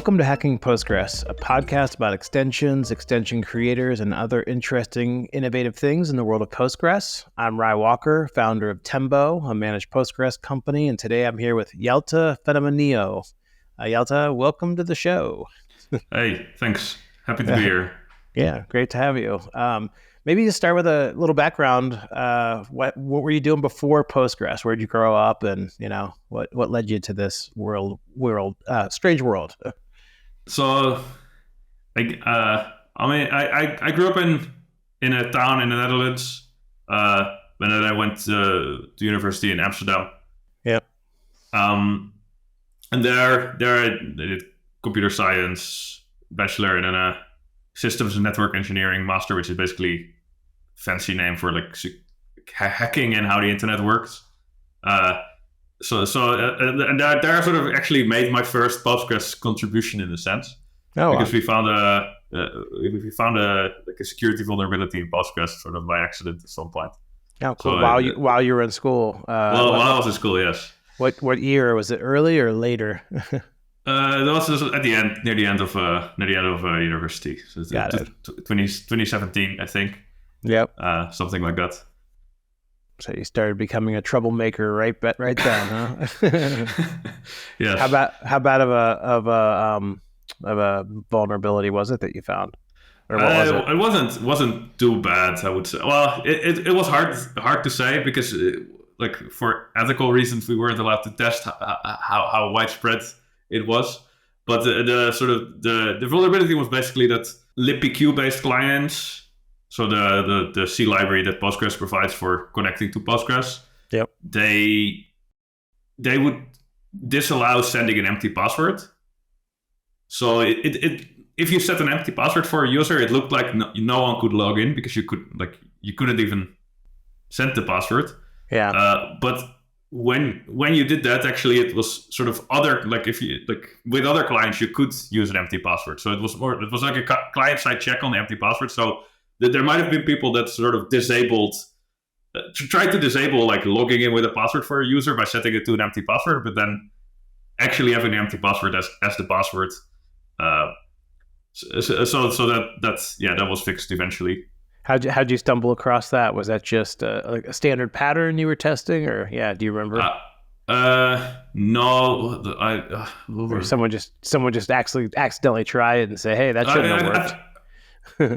Welcome to Hacking Postgres, a podcast about extensions, extension creators, and other interesting, innovative things in the world of Postgres. I'm Ry Walker, founder of Tembo, a managed Postgres company, and today I'm here with Jelte Fennema-Nio. Jelte, welcome to the show. Hey, thanks. Happy to be here. Yeah, great to have you. Maybe you start with a little background. What were you doing before Postgres? Where did you grow up, and what led you to this strange world? So, I grew up in a town in the Netherlands. And then I went to university in Amsterdam. Yep. And there I did computer science bachelor, and then a systems and network engineering master, which is basically fancy name for like hacking and how the internet works. And there I sort of actually made my first Postgres contribution in a sense, because we found a security vulnerability in Postgres sort of by accident at some point. Oh, cool! So, while you were in school. While I was in school, yes. What year was it? Early or later? That was just at the end, near the end of university. So Got it. 2017, I think. Yep. Something like that. So you started becoming a troublemaker right then, huh? Yes. How bad of a vulnerability was it that you found, or what was it? It wasn't too bad, I would say. Well, it was hard to say because like for ethical reasons we weren't allowed to test how widespread it was. But the vulnerability was basically that libpq based clients. So the C library that Postgres provides for connecting to Postgres, yep, they would disallow sending an empty password. So if you set an empty password for a user, it looked like no one could log in because you couldn't even send the password. Yeah. But when you did that, actually, it was sort of with other clients you could use an empty password. So it was like a client side check on the empty password. So there might have been people that sort of tried to disable like logging in with a password for a user by setting it to an empty password, but then actually having the empty password as the password. So that was fixed eventually. How'd you stumble across that? Was that just like a standard pattern you were testing, or do you remember? No, or someone just accidentally tried and say, hey, that shouldn't have worked.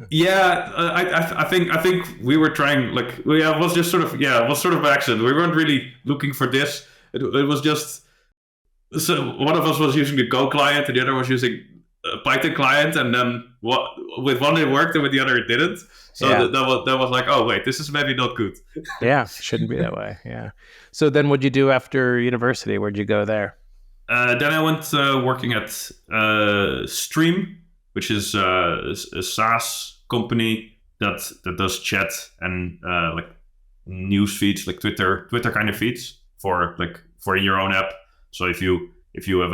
Yeah, I think we were trying it was sort of by accident. We weren't really looking for this. It was just, so one of us was using the Go client and the other was using a Python client, and then with one it worked and with the other it didn't. So that was like, oh wait, this is maybe not good. Yeah, shouldn't be that way. Yeah. So then what'd you do after university? Where'd you go there? Then I went working at Stream, which is a SaaS company that does chat and like news feeds, like Twitter kind of feeds for your own app. So if you have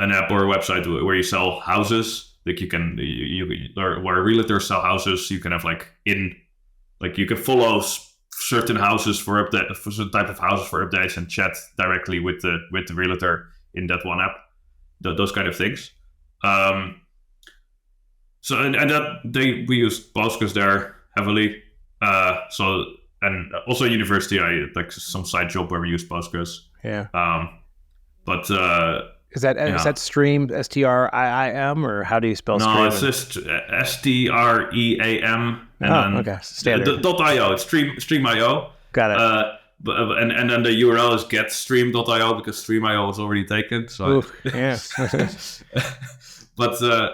an app or a website where you sell houses, like where realtors sell houses, you can have you can follow certain houses for certain type of houses for updates and chat directly with the realtor in that one app, those kind of things. We used Postgres there heavily. And also at university, I had some side job where we used Postgres. Yeah. Is that Stream, STRIIM, or how do you spell Stream? No, it's just STREAM. Okay, standard. .io. It's Stream.io. Got it. And then the URL is getstream.io because Stream.io was already taken. So yeah. But so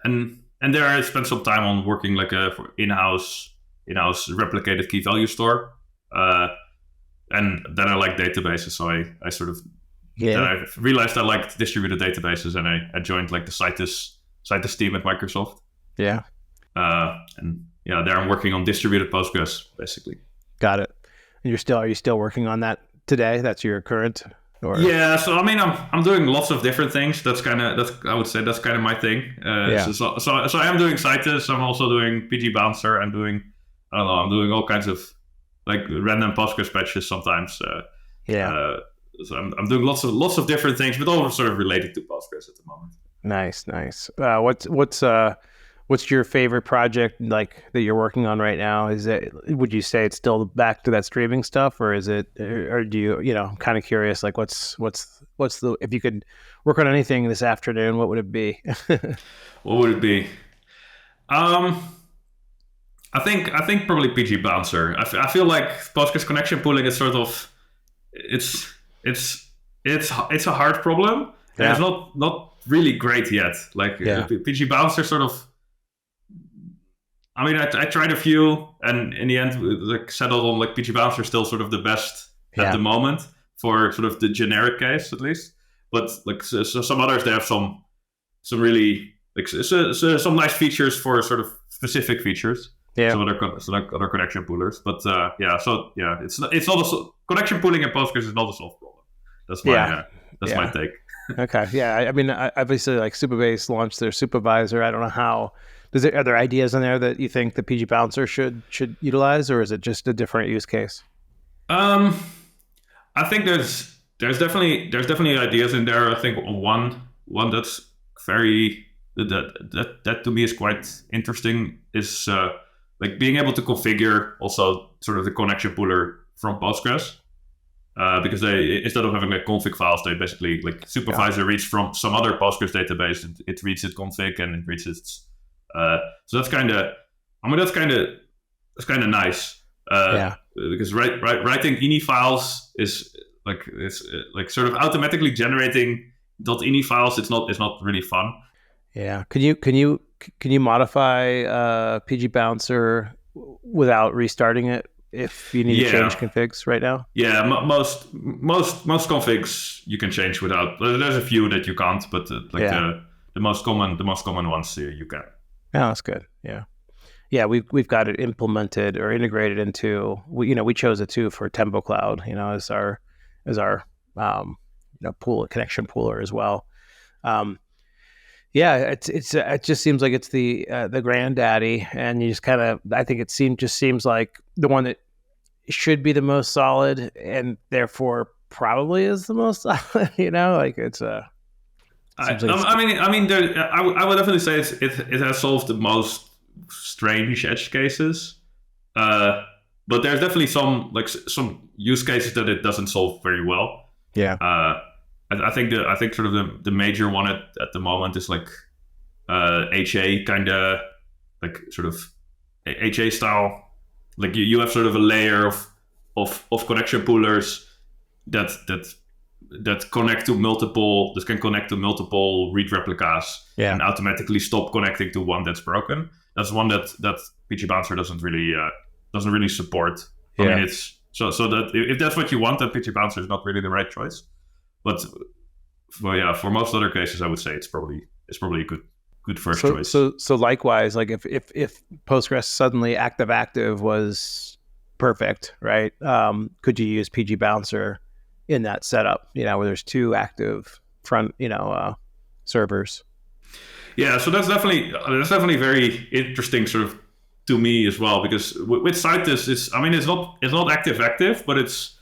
and there I spent some time on working for in-house replicated key value store. And then I like databases, so I sort of then I realized I liked distributed databases, and I joined the Citus team at Microsoft. Yeah. And there I'm working on distributed Postgres basically. Got it. And are you still working on that today? That's your current? Or? Yeah, so I mean, I'm doing lots of different things. I would say that's kind of my thing. So I am doing Citus. I'm also doing PgBouncer. I'm doing all kinds of random Postgres patches sometimes. I'm doing lots of different things, but all sort of related to Postgres at the moment. Nice. What's your favorite project like that you're working on right now? Would you say it's still back to that streaming stuff, or is it, or do you, I'm kind of curious, like what's the, if you could work on anything this afternoon, what would it be? What would it be? I think probably PgBouncer. I feel like Postgres connection pooling is sort of it's a hard problem, and it's not really great yet. Like PgBouncer sort of. I mean, I tried a few, and in the end, like settled on like PgBouncer still sort of the best at the moment for sort of the generic case at least. But like so some others, they have some really like some nice features for sort of specific features. Yeah. Some other connection poolers, but it's not a connection pooling in Postgres is not a solved problem. That's my take. Okay. Yeah. I mean, obviously, like Supabase launched their supervisor. I don't know how. Are there ideas in there that you think the PgBouncer should utilize, or is it just a different use case? I think there's definitely ideas in there. I think one that's very that to me is quite interesting is like being able to configure also sort of the connection pooler from Postgres. Because they, instead of having like config files, they basically like supervisor reads from some other Postgres database, and it reads its config and it reads its. So that's kind of nice. Because writing ini files is like sort of automatically generating .ini files. It's not really fun. Yeah. Can you modify PgBouncer without restarting it if you need to change configs right now? Yeah, most configs you can change without. There's a few that you can't, but the most common ones you can. Yeah, that's good. Yeah, we've got it implemented or integrated into. We chose it too for Tempo Cloud. As our pool connection pooler as well. It just seems like it's the granddaddy, and you just kind of. I think it seems like the one that should be the most solid, and therefore probably is the most solid. Like it's a. I would definitely say it has solved the most strange edge cases, but there's definitely some use cases that it doesn't solve very well. Yeah. I think sort of the major one at the moment is like HA kind of like sort of HA style. Like you have sort of a layer of connection poolers that connect to multiple read replicas and automatically stop connecting to one that's broken. That's one that PgBouncer doesn't really support. I mean, it's so that if that's what you want, then PgBouncer is not really the right choice. But for most other cases, I would say it's probably a good first choice. So likewise, like if Postgres suddenly active was perfect, right? Could you use PgBouncer in that setup, where there's two active front, servers? Yeah, so that's definitely very interesting, sort of to me as well, because with Citus, it's not active, but it's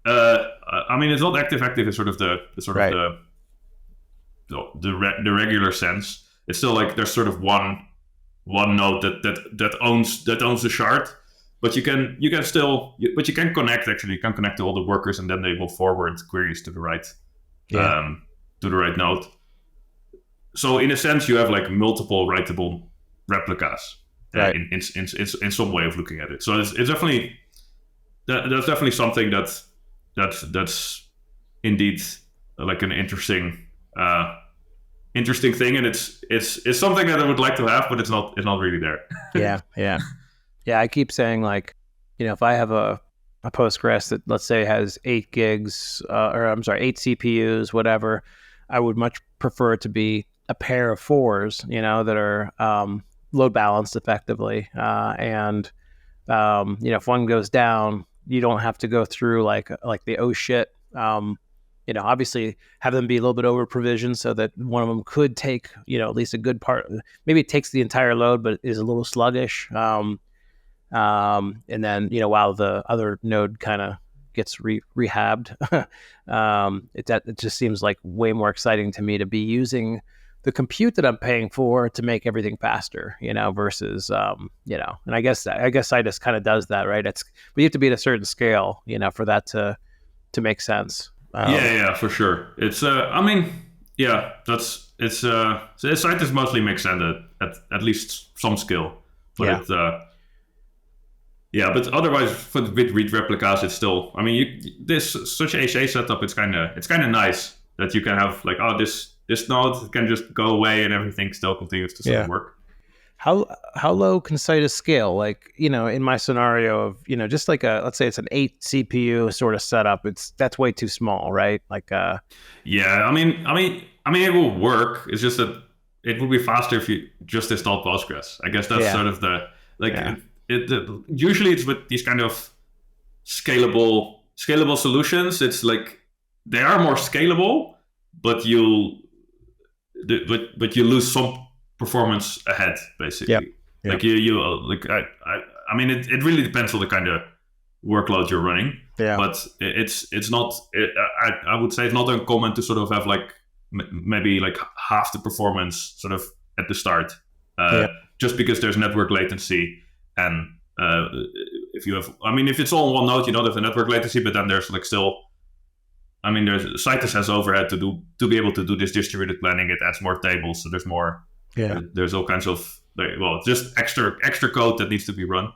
it's not active in sort of the regular sense. It's still like there's sort of one node that owns the shard. But you can connect actually. You can connect to all the workers, and then they will forward queries to the right node. So in a sense, you have like multiple writable replicas in some way of looking at it. So it's definitely that's definitely something that's indeed like an interesting thing, and it's something that I would like to have, but it's not really there. Yeah, I keep saying, like, if I have a Postgres that, let's say, has 8 gigs, 8 CPUs, whatever, I would much prefer it to be a pair of 4s, that are load balanced effectively. And if one goes down, you don't have to go through like the oh shit. Obviously have them be a little bit over provisioned so that one of them could take, at least a good part. Maybe it takes the entire load, but is a little sluggish. And then, while the other node kind of gets rehabbed. It just seems like way more exciting to me to be using the compute that I'm paying for to make everything faster, versus, and I guess Citus kind of does that, right? But you have to be at a certain scale, for that to make sense. Yeah, for sure. It's, Citus mostly makes sense at least some scale, but but otherwise with read replicas, it's still, this such HA setup, it's kind of nice that you can have like, this node can just go away and everything still continues to sort of work. How low can Citus scale? Like, in my scenario of, just like let's say it's an 8 CPU sort of setup, that's way too small, right? Like, it will work. It's just that it would be faster if you just install Postgres. I guess that's sort of the, like, usually it's with these kind of scalable solutions. It's like, they are more scalable, but you lose some performance ahead, basically. Like it really depends on the kind of workload you're running. But it's not. I would say it's not uncommon to sort of have like maybe like half the performance sort of at the start, just because there's network latency, and if it's all on one node, you don't have the network latency, but then there's like still. Citus has overhead to be able to do this distributed planning. It adds more tables, so there's more. There's all kinds of just extra code that needs to be run.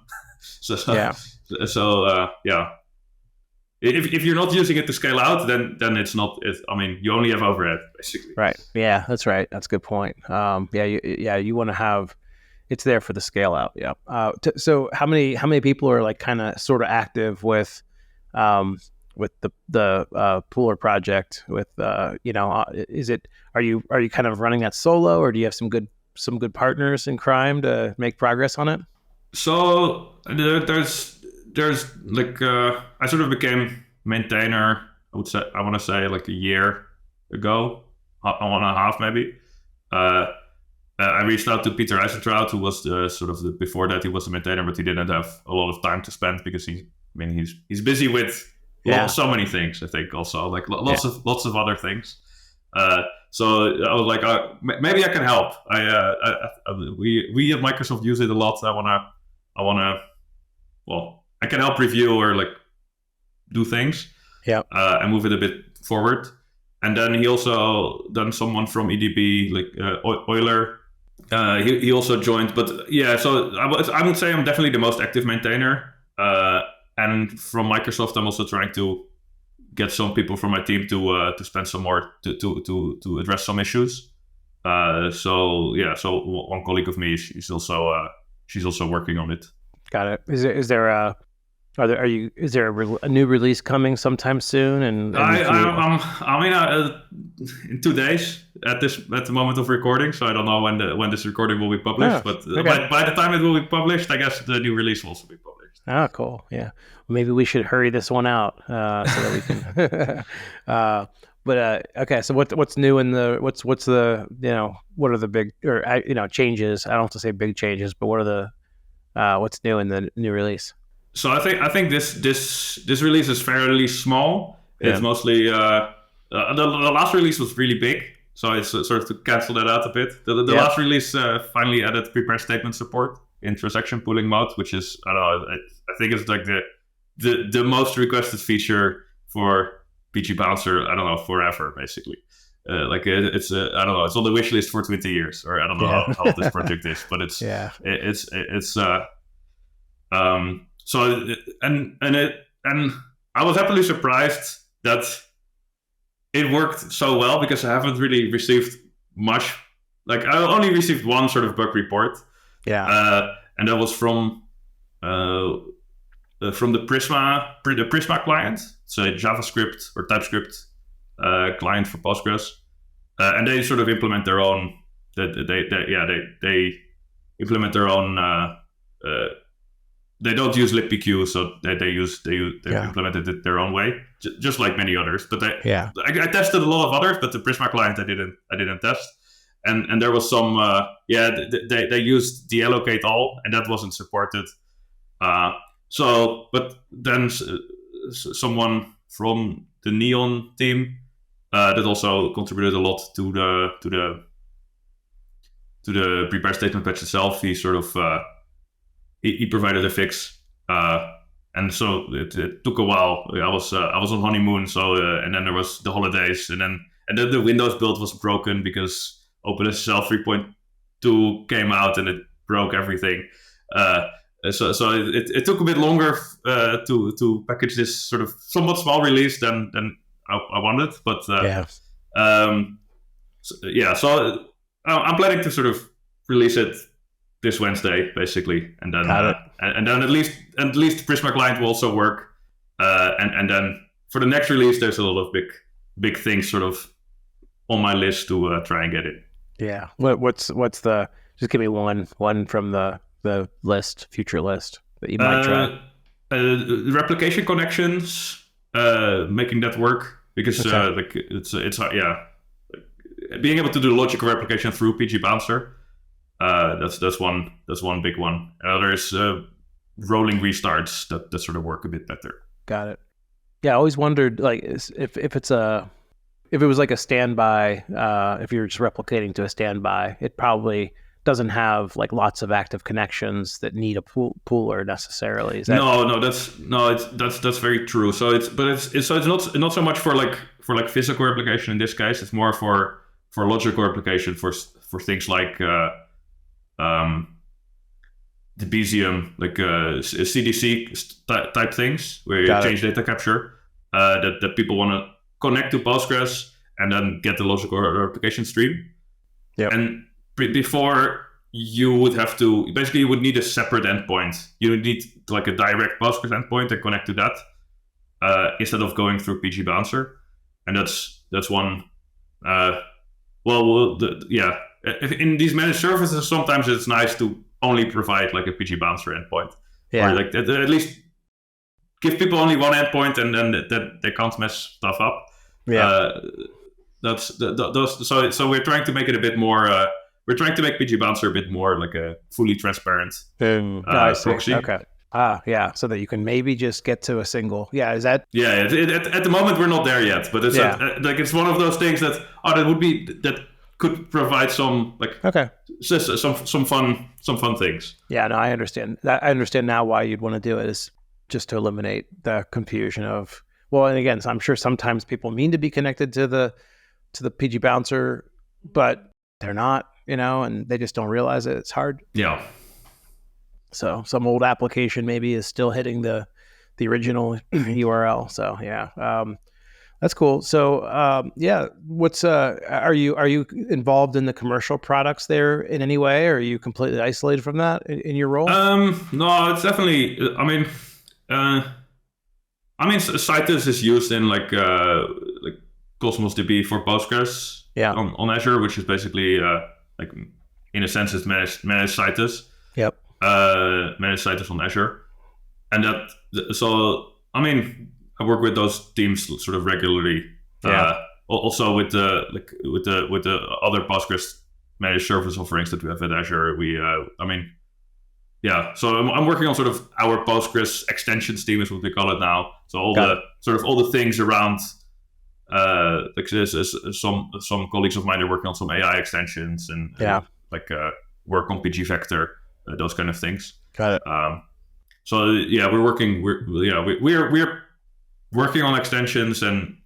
If you're not using it to scale out, then it's not. You only have overhead basically. Right. Yeah, that's right. That's a good point. You want to have it's there for the scale out. Yeah. So how many people are like kind of sort of active with the Pooler project? With are you kind of running that solo, or do you have some good partners in crime to make progress on it? So there's like I sort of became maintainer. I want to say like a year ago, 1.5 maybe. I reached out to Peter Eisentraut, who was before that he was a maintainer, but he didn't have a lot of time to spend because he's busy with so many things. I think also like lots of other things. So I was like, maybe I can help. We at Microsoft use it a lot. I can help review or like do things. And move it a bit forward. And then someone from EDB, like Euler, he also joined. But so I would say I'm definitely the most active maintainer. And from Microsoft, I'm also trying to get some people from my team to spend some more to address some issues. So one colleague of me, she's also working on it. Got it. Is there a new release coming sometime soon? And in 2 days at the moment of recording, so I don't know when this recording will be published. But by the time it will be published, I guess the new release will also be published. Oh, cool. Yeah. Well, maybe we should hurry this one out so that we can. Okay. So what's new in the what's the what are the big changes? I don't have to say big changes, but what are the what's new in the new release? So I think this release is fairly small. It's mostly the last release was really big, so it's sort of to cancel that out a bit. The last release finally added prepare statement support in transaction pooling mode, which is I think it's like the most requested feature for PgBouncer. I don't know, forever basically. It's I don't know, it's on the wish list for 20 years, or I don't know how this project is, but it's So I was happily surprised that it worked so well, because I haven't really received much. Like I only received one sort of bug report. And that was from the Prisma client. It's a JavaScript or TypeScript client for Postgres, and they sort of implement their own. They implement their own. They don't use libpq, so they implemented it their own way, just like many others. But I tested a lot of others, but the Prisma client I didn't test. And there was some they used deallocate all, and that wasn't supported. But then someone from the Neon team that also contributed a lot to the prepare statement patch itself. He sort of he provided a fix, and so it took a while. I was on honeymoon, so and then there was the holidays, and then the Windows build was broken because OpenSSL 3.2 came out and it broke everything. So it took a bit longer to package this sort of somewhat small release than I wanted, but so I'm planning to sort of release it this Wednesday, basically, and then and then at least Prisma client will also work, and then for the next release, there's a lot of big things sort of on my list to try and get it. Yeah. What's the? Just give me one from the future list that you might try. Replication connections, making that work because like it's being able to do logical replication through PgBouncer. That's one big one. There's rolling restarts that sort of work a bit better. Got it. Yeah, I always wondered like if it was like a standby, if you're just replicating to a standby, it probably doesn't have like lots of active connections that need a pooler necessarily. Is that... That's very true. So it's not so much for physical replication in this case. It's more for logical replication for things like the Debezium, like CDC type things where you change data capture that people want to connect to Postgres and then get the logical replication stream. Yeah. And before you would have to, basically you would need a separate endpoint. You would need like a direct Postgres endpoint and connect to that instead of going through PgBouncer. And that's one. In these managed services, sometimes it's nice to only provide like a PgBouncer endpoint. Yeah. Or like at least give people only one endpoint and then that they can't mess stuff up. Yeah. So we're trying to make it a bit more. We're trying to make PgBouncer a bit more like a fully transparent proxy. Okay. Yeah. So that you can maybe just get to a single. Yeah. Is that? Yeah. At the moment we're not there yet, but it's it's one of those things that could provide some some fun things. Yeah. No, I understand. I understand now why you'd want to do it is just to eliminate the confusion of. Well, and again, I'm sure sometimes people mean to be connected to the PgBouncer, but they're not, and they just don't realize it. It's hard. Yeah. So some old application maybe is still hitting the original URL. So yeah, that's cool. So what's are you involved in the commercial products there in any way? Or are you completely isolated from that in your role? No, it's definitely. Citus is used in like Cosmos DB for Postgres on Azure, which is basically like in a sense it's managed Citus. Yep. Managed Citus on Azure, and I work with those teams sort of regularly. Also with the other Postgres managed service offerings that we have at Azure, so I'm working on sort of our Postgres extensions team is what we call it now. So all the things around, some colleagues of mine are working on some AI extensions and work on PgVector, those kind of things. Got it. We're working on extensions and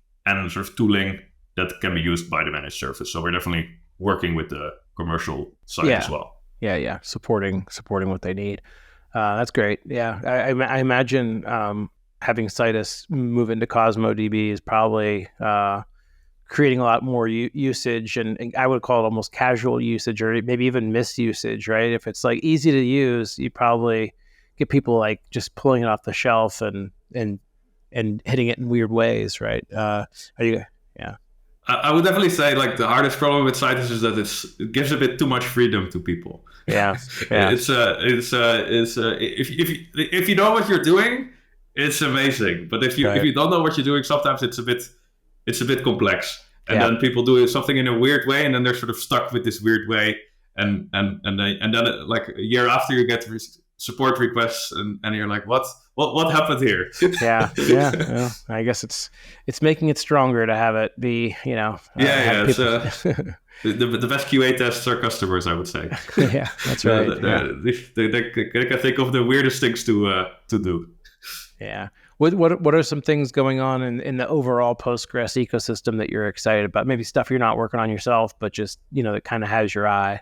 sort of tooling that can be used by the managed service. So we're definitely working with the commercial side as well. Yeah, supporting what they need. That's great. Yeah, I imagine having Citus move into Cosmo DB is probably creating a lot more usage, and I would call it almost casual usage or maybe even misusage, right? If it's like easy to use, you probably get people like just pulling it off the shelf and hitting it in weird ways, right? I would definitely say like the hardest problem with Citus is that it gives a bit too much freedom to people. Yeah. It's if you know what you're doing, it's amazing. But if you don't know what you're doing, sometimes it's a bit complex. And then people do something in a weird way, and then they're sort of stuck with this weird way. And then like a year after you get support requests, and you're like, what happened here? Yeah. Well, I guess it's making it stronger to have it be, It's the best QA tests are customers, I would say. Yeah, that's right. They can think of the weirdest things to do. Yeah. What are some things going on in the overall Postgres ecosystem that you're excited about? Maybe stuff you're not working on yourself, but just, that kind of has your eye.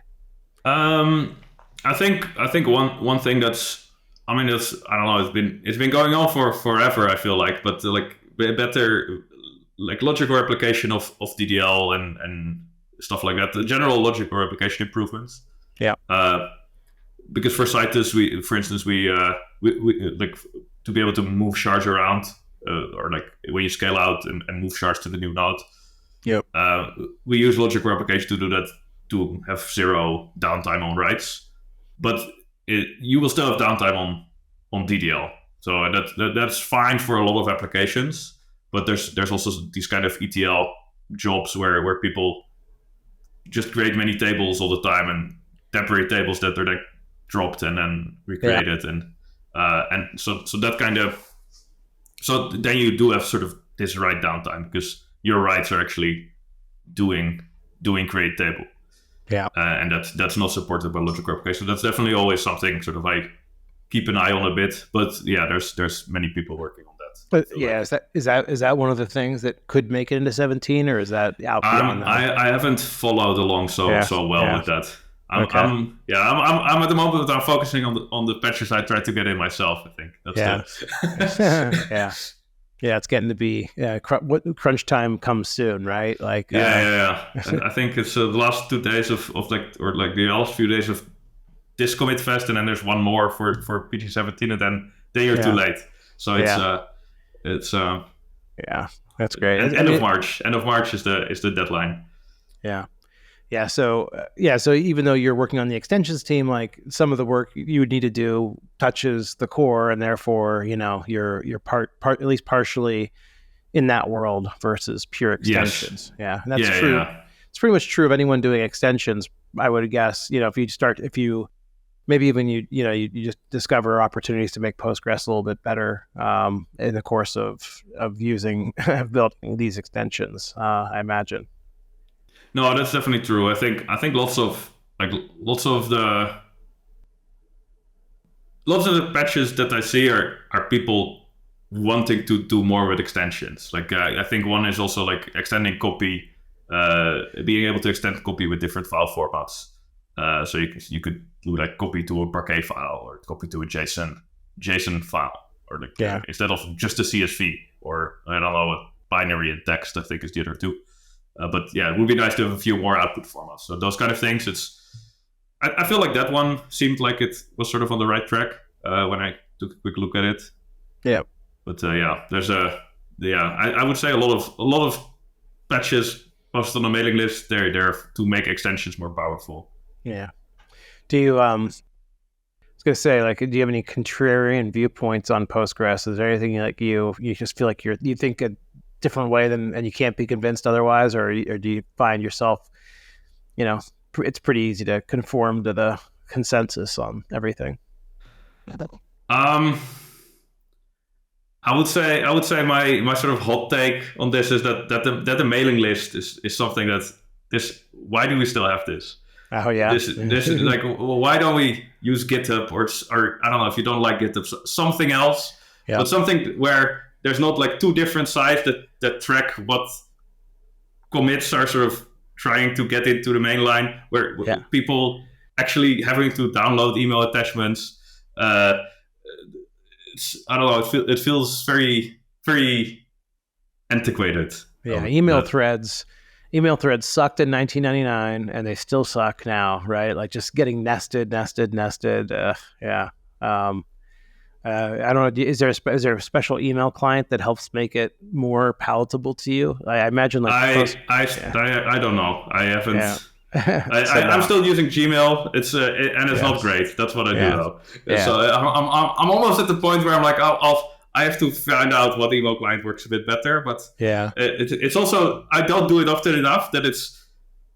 I think one thing that's I don't know, it's been going on for forever, I feel like, but like better like logical replication of DDL and stuff like that. The general logical replication improvements. Yeah. Because for Citus, for instance, we like to be able to move shards around, or like when you scale out and move shards to the new node. Yep. We use logical replication to do that, to have zero downtime on writes, but you will still have downtime on DDL. So that's fine for a lot of applications. But there's also these kind of ETL jobs where people just create many tables all the time, and temporary tables that are like dropped and then recreated, and so that kind of, so then you do have sort of this write downtime because your writes are actually doing create table. Yeah. And that's not supported by logical replication. So that's definitely always something sort of I keep an eye on a bit. But yeah, there's many people working on that. But yeah, like. is that one of the things that could make it into 17, or is that out beyond that? I haven't followed along so well with that. I'm at the moment I'm focusing on the patches I tried to get in myself. I think that's Yeah, it's getting to be crunch time comes soon, right? Like And I think it's the last 2 days of the last few days of this commit fest, and then there's one more for PG17, and then you're too late. So it's that's great. End of March. End of March is the deadline. Yeah. So even though you're working on the extensions team, like some of the work you would need to do touches the core, and therefore, you're part at least partially in that world versus pure extensions. Yes. Yeah, and that's true. Yeah. It's pretty much true of anyone doing extensions, I would guess. If you maybe even you just discover opportunities to make Postgres a little bit better in the course of building these extensions, I imagine. No, that's definitely true. I think lots of the patches that I see are people wanting to do more with extensions. Like I think one is also like extending copy, being able to extend copy with different file formats. So you could do like copy to a Parquet file, or copy to a JSON file, or like instead of just a CSV, or I don't know, a binary and text, I think is the other two. But yeah, it would be nice to have a few more output formats. So those kind of things, I feel like that one seemed like it was sort of on the right track when I took a quick look at it. Yeah. But there's I would say a lot of patches posted on the mailing list. They're to make extensions more powerful. Yeah. Do you I was gonna say, like, do you have any contrarian viewpoints on Postgres? Is there anything like you just feel like you think a different way and you can't be convinced otherwise, or do you find yourself, it's pretty easy to conform to the consensus on everything? I would say my sort of hot take on this is that the mailing list is something why do we still have this? Oh yeah. This is like, well, why don't we use GitHub or I don't know, if you don't like GitHub, something else, but something where there's not like two different sites that track what commits are sort of trying to get into the main line, where people actually having to download email attachments. I don't know. It feels very, very antiquated. Yeah, email threads sucked in 1999, and they still suck now, right? Like just getting nested. I don't know. Is there a special email client that helps make it more palatable to you? I imagine like I don't know. I haven't. Yeah. I'm still using Gmail. It's not great. That's what I do though. Yeah. So I'm almost at the point where I'm like, I have to find out what email client works a bit better. But it's also, I don't do it often enough that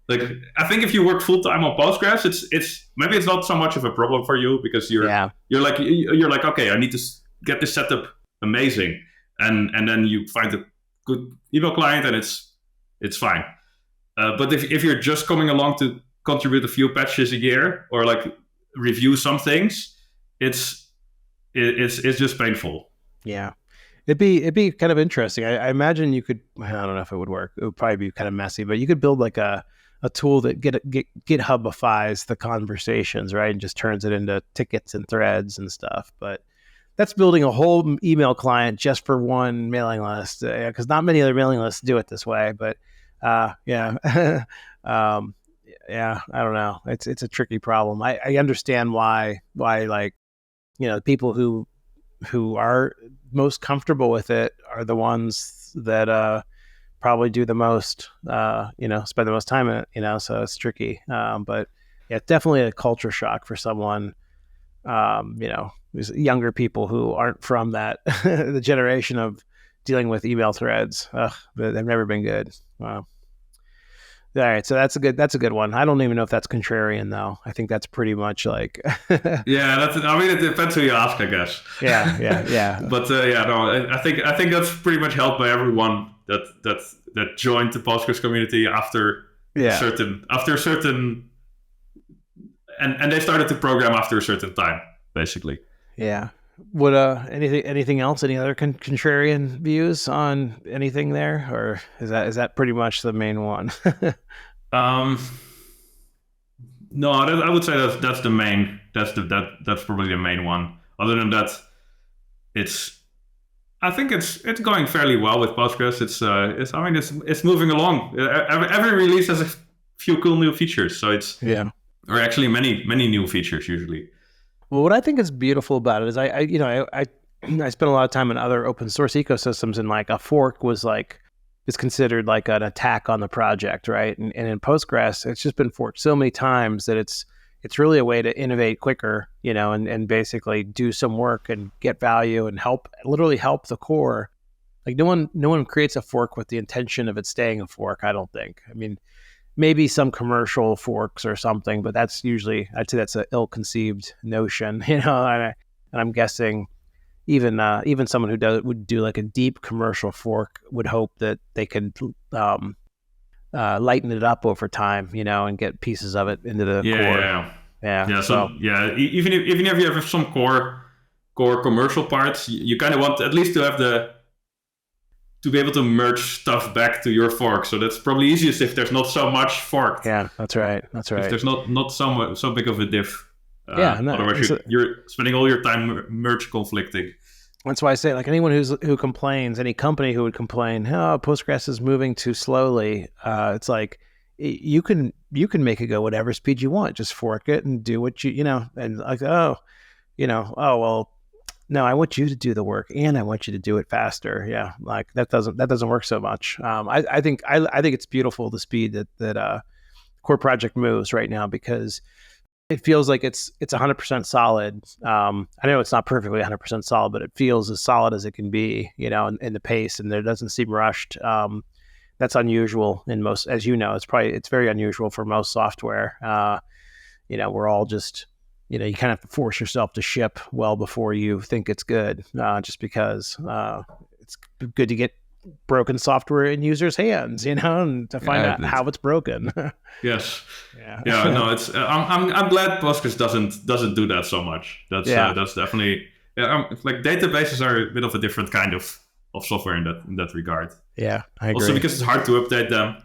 like I think if you work full time on Postgres, it's maybe it's not so much of a problem for you because you're like okay, I need to get this setup amazing, and then you find a good email client and it's fine. But if you're just coming along to contribute a few patches a year or like review some things, it's just painful. Yeah. It'd be kind of interesting. I imagine you could. I don't know if it would work. It would probably be kind of messy, but you could build like a tool that GitHubifies the conversations, right, and just turns it into tickets and threads and stuff. But that's building a whole email client just for one mailing list, because not many other mailing lists do it this way. But yeah, yeah, I don't know. It's a tricky problem. I understand why like people who are most comfortable with it are the ones that probably do the most, spend the most time in it, so it's tricky. But yeah, definitely a culture shock for someone, there's younger people who aren't from that, the generation of dealing with email threads. They've never been good. Wow. All right, so that's a good one. I don't even know if that's contrarian though. I think that's pretty much like yeah. I mean, it depends who you ask, I guess. Yeah. But no, I think that's pretty much held by everyone that joined the Postgres community after certain and they started to program after a certain time, basically. Yeah. Would anything else? Any other contrarian views on anything there, or is that pretty much the main one? No, I would say that's the main. That's probably the main one. Other than that, I think it's going fairly well with Postgres. It's moving along. Every release has a few cool new features. So or actually many new features usually. Well, what I think is beautiful about it is I spent a lot of time in other open source ecosystems, and like a fork is considered like an attack on the project, right? And in Postgres, it's just been forked so many times that it's really a way to innovate quicker, and basically do some work and get value and literally help the core. Like no one creates a fork with the intention of it staying a fork, I don't think. I mean, maybe some commercial forks or something, but that's usually, I'd say that's an ill-conceived notion, and I'm guessing even someone who would do like a deep commercial fork would hope that they could lighten it up over time, and get pieces of it into the core. Even if you have some core commercial parts, you kind of want at least to be able to merge stuff back to your fork. So that's probably easiest if there's not so much forked. Yeah, that's right. If there's not so big of a diff. No, otherwise you're spending all your time merge conflicting. That's why I say, like, anyone who complains, any company who would complain, oh, Postgres is moving too slowly. It's like you can make it go whatever speed you want. Just fork it and do what and like, well, no, I want you to do the work and I want you to do it faster. Yeah, like that doesn't work so much. I think it's beautiful the speed that core project moves right now, because it feels like it's 100% solid. I know it's not perfectly 100% solid, but it feels as solid as it can be, in the pace, and there doesn't seem rushed. That's unusual in most, as you know, it's very unusual for most software. We're all just, you kind of have to force yourself to ship well before you think it's good, just because it's good to get broken software in users' hands, and to find out how it's broken. Yes. Yeah. No, it's. I'm glad Postgres doesn't do that so much. That's definitely. Like databases are a bit of a different kind of software in that regard. Yeah, I agree. Also because it's hard to update them.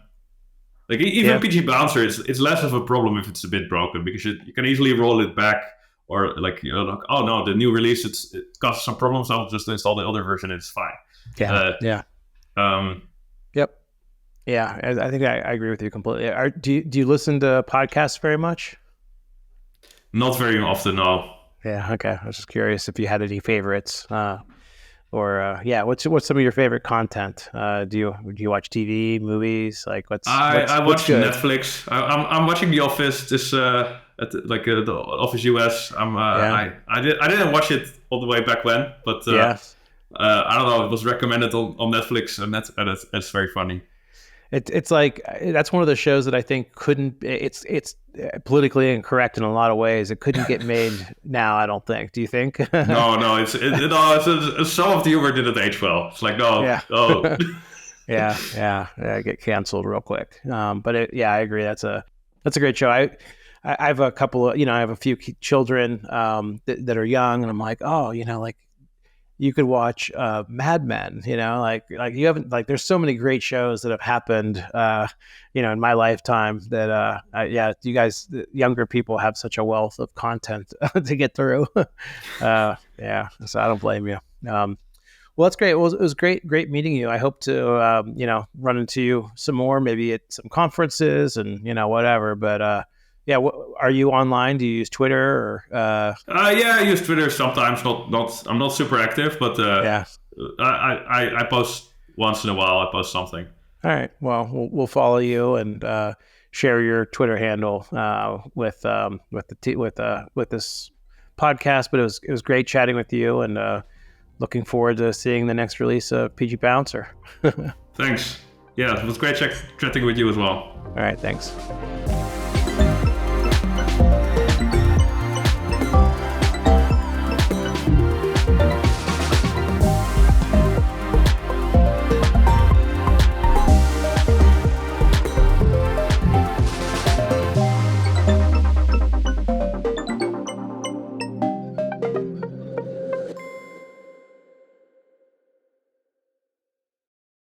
Like even PgBouncer, it's less of a problem if it's a bit broken, because you can easily roll it back, or like oh no, the new release it causes some problems. I'll just install the older version. It's fine. Yep. Yeah, I think I agree with you completely. Do you listen to podcasts very much? Not very often, no. Yeah, okay. I was just curious if you had any favorites, what's some of your favorite content? Do you watch TV, movies? Like I watch Netflix. I'm watching The Office. This the Office US. I didn't watch it all the way back when, but I don't know. It was recommended on Netflix, and that's very funny. It's like that's one of the shows that I think couldn't. It's politically incorrect in a lot of ways. It couldn't get made now. I don't think. Do you think? No, some of the humor didn't age well. It's like no, Yeah. no. Yeah. Get canceled real quick. But I agree. That's a great show. I have a couple of, I have a few children that are young, and I'm like, oh, like you could watch Mad Men, like you haven't, like there's so many great shows that have happened, in my lifetime that, you guys, the younger people have such a wealth of content to get through. So I don't blame you. Well, that's great. Well, it was great meeting you. I hope to, run into you some more, maybe at some conferences and, whatever. But are you online? Do you use Twitter or? Yeah, I use Twitter sometimes. Not. I'm not super active, but I post once in a while. I post something. All right. Well, we'll follow you and share your Twitter handle with this podcast. But it was great chatting with you, and looking forward to seeing the next release of PgBouncer. Thanks. Yeah, it was great chatting with you as well. All right. Thanks.